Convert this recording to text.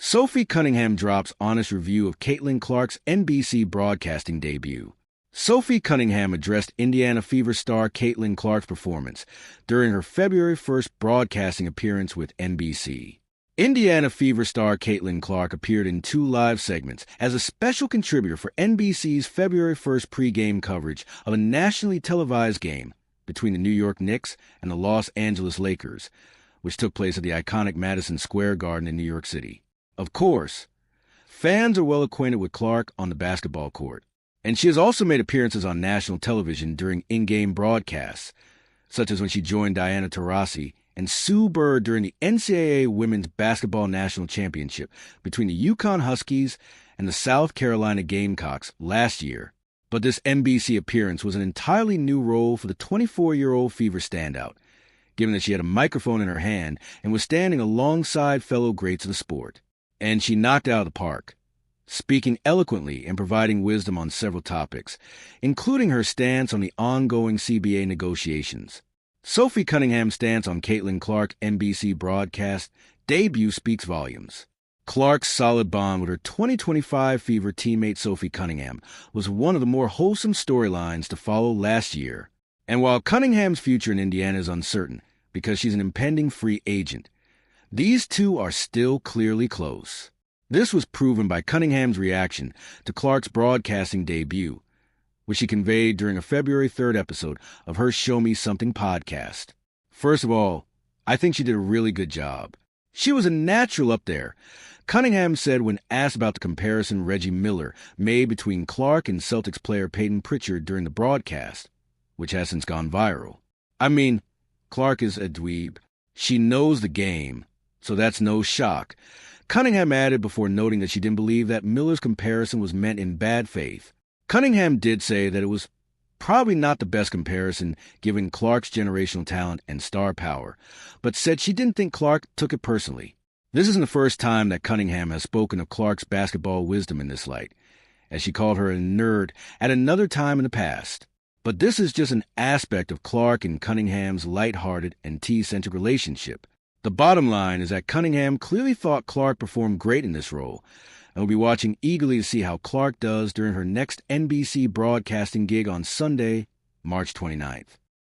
Sophie Cunningham drops honest review of Caitlin Clark's NBC broadcasting debut. Sophie Cunningham addressed Indiana Fever star Caitlin Clark's performance during her February 1st broadcasting appearance with NBC. Indiana Fever star Caitlin Clark appeared in 2 live segments as a special contributor for NBC's February 1st pregame coverage of a nationally televised game between the New York Knicks and the Los Angeles Lakers, which took place at the iconic Madison Square Garden in New York City. Of course, fans are well acquainted with Clark on the basketball court, and she has also made appearances on national television during in-game broadcasts, such as when she joined Diana Taurasi and Sue Bird during the NCAA Women's Basketball National Championship between the UConn Huskies and the South Carolina Gamecocks last year. But this NBC appearance was an entirely new role for the 24-year-old Fever standout, given that she had a microphone in her hand and was standing alongside fellow greats of the sport. And she knocked it out of the park, speaking eloquently and providing wisdom on several topics, including her stance on the ongoing CBA negotiations. Sophie Cunningham's stance on Caitlin Clark's NBC broadcast debut speaks volumes. Clark's solid bond with her 2025 Fever teammate Sophie Cunningham was one of the more wholesome storylines to follow last year. And while Cunningham's future in Indiana is uncertain because she's an impending free agent, these two are still clearly close. This was proven by Cunningham's reaction to Clark's broadcasting debut, which she conveyed during a February 3rd episode of her Show Me Something podcast. First of all, I think she did a really good job. She was a natural up there. Cunningham said when asked about the comparison Reggie Miller made between Clark and Celtics player Peyton Pritchard during the broadcast, which has since gone viral. I mean, Clark is a dweeb. She knows the game, so that's no shock. Cunningham added before noting that she didn't believe that Miller's comparison was meant in bad faith. Cunningham did say that it was probably not the best comparison given Clark's generational talent and star power, but said she didn't think Clark took it personally. This isn't the first time that Cunningham has spoken of Clark's basketball wisdom in this light, as she called her a nerd at another time in the past. But this is just an aspect of Clark and Cunningham's lighthearted and tea-centric relationship. The bottom line is that Cunningham clearly thought Clark performed great in this role, and will be watching eagerly to see how Clark does during her next NBC broadcasting gig on Sunday, March 29th.